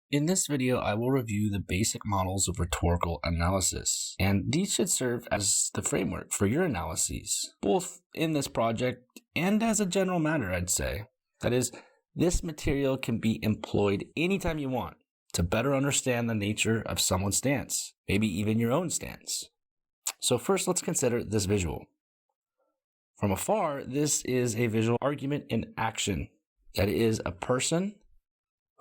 In this video, I will review the basic models of rhetorical analysis, and these should serve as the framework for your analyses, both in this project and as a general matter, I'd say. That is, this material can be employed anytime you want to better understand the nature of someone's stance, maybe even your own stance. So first, let's consider this visual. From afar, this is a visual argument in action. That is, a person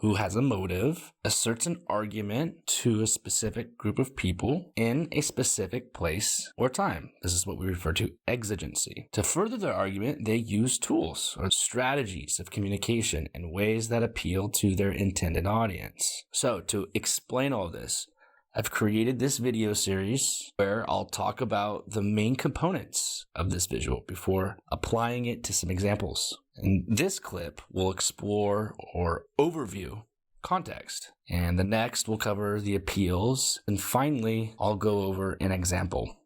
who has a motive asserts an argument to a specific group of people in a specific place or time. This is what we refer to exigency. To further their argument, they use tools or strategies of communication in ways that appeal to their intended audience. So to explain all this, I've created this video series where I'll talk about the main components of this visual before applying it to some examples. In this clip, we'll explore or overview context, and the next will cover the appeals, and finally, I'll go over an example.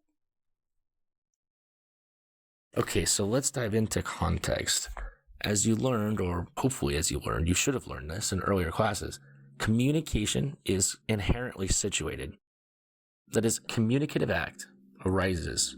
Okay, so let's dive into context. As you learned, or hopefully as you learned, you should have learned this in earlier classes, communication is inherently situated. That is, communicative act arises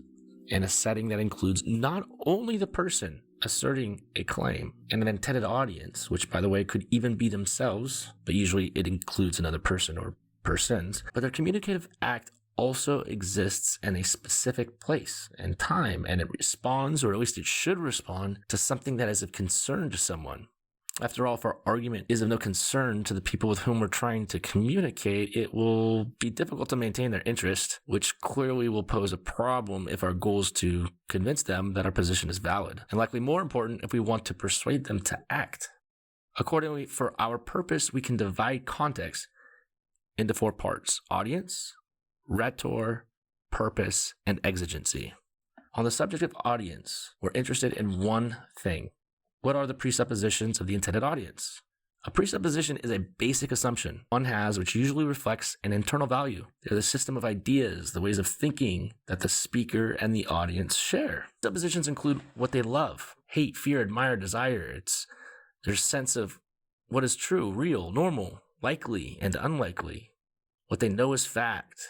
in a setting that includes not only the person asserting a claim and an intended audience, which by the way could even be themselves, but usually it includes another person or persons, but their communicative act also exists in a specific place and time, and it responds, or at least it should respond, to something that is of concern to someone. After all, if our argument is of no concern to the people with whom we're trying to communicate, it will be difficult to maintain their interest, which clearly will pose a problem if our goal is to convince them that our position is valid, and likely more important if we want to persuade them to act. Accordingly, for our purpose, we can divide context into 4 parts: audience, rhetor, purpose, and exigency. On the subject of audience, we're interested in one thing. What are the presuppositions of the intended audience? A presupposition is a basic assumption one has which usually reflects an internal value. They're the system of ideas, the ways of thinking that the speaker and the audience share. Presuppositions include what they love, hate, fear, admire, desire. It's their sense of what is true, real, normal, likely, and unlikely. What they know is fact.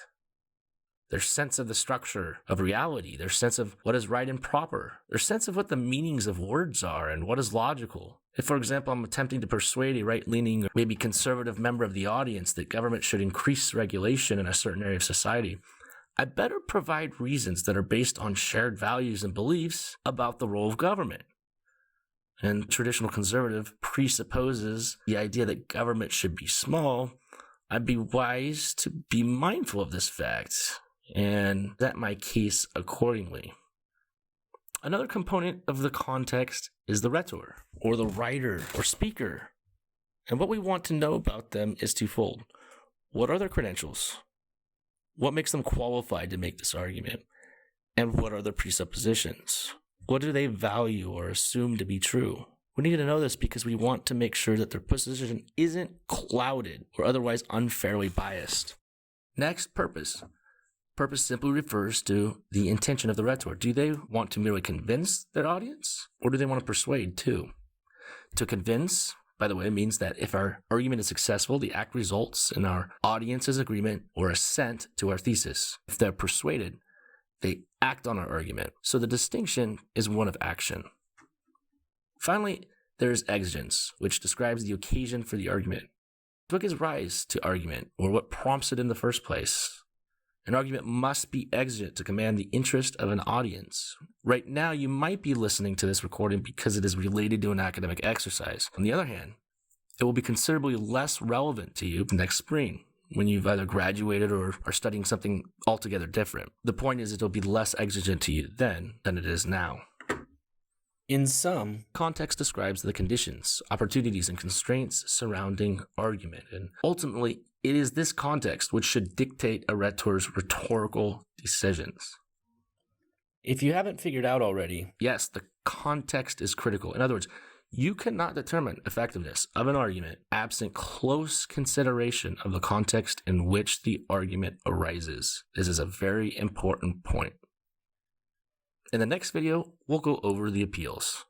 Their sense of the structure of reality, their sense of what is right and proper, their sense of what the meanings of words are and what is logical. If, for example, I'm attempting to persuade a right-leaning or maybe conservative member of the audience that government should increase regulation in a certain area of society, I better provide reasons that are based on shared values and beliefs about the role of government. And traditional conservative presupposes the idea that government should be small. I'd be wise to be mindful of this fact and set my case accordingly. Another component of the context is the rhetor, or the writer or speaker. And what we want to know about them is twofold. What are their credentials? What makes them qualified to make this argument? And what are their presuppositions? What do they value or assume to be true? We need to know this because we want to make sure that their position isn't clouded or otherwise unfairly biased. Next, purpose. Purpose simply refers to the intention of the rhetor. Do they want to merely convince their audience, or do they want to persuade too? To convince, by the way, means that if our argument is successful, the act results in our audience's agreement or assent to our thesis. If they're persuaded, they act on our argument. So the distinction is one of action. Finally, there's exigence, which describes the occasion for the argument. What gives rise to argument, or what prompts it in the first place? An argument must be exigent to command the interest of an audience. Right now, you might be listening to this recording because it is related to an academic exercise. On the other hand, it will be considerably less relevant to you next spring when you've either graduated or are studying something altogether different. The point is it'll be less exigent to you then than it is now. In sum, context describes the conditions, opportunities, and constraints surrounding argument, and ultimately, it is this context which should dictate a rhetor's rhetorical decisions. If you haven't figured out already, yes, the context is critical. In other words, you cannot determine effectiveness of an argument absent close consideration of the context in which the argument arises. This is a very important point. In the next video, we'll go over the appeals.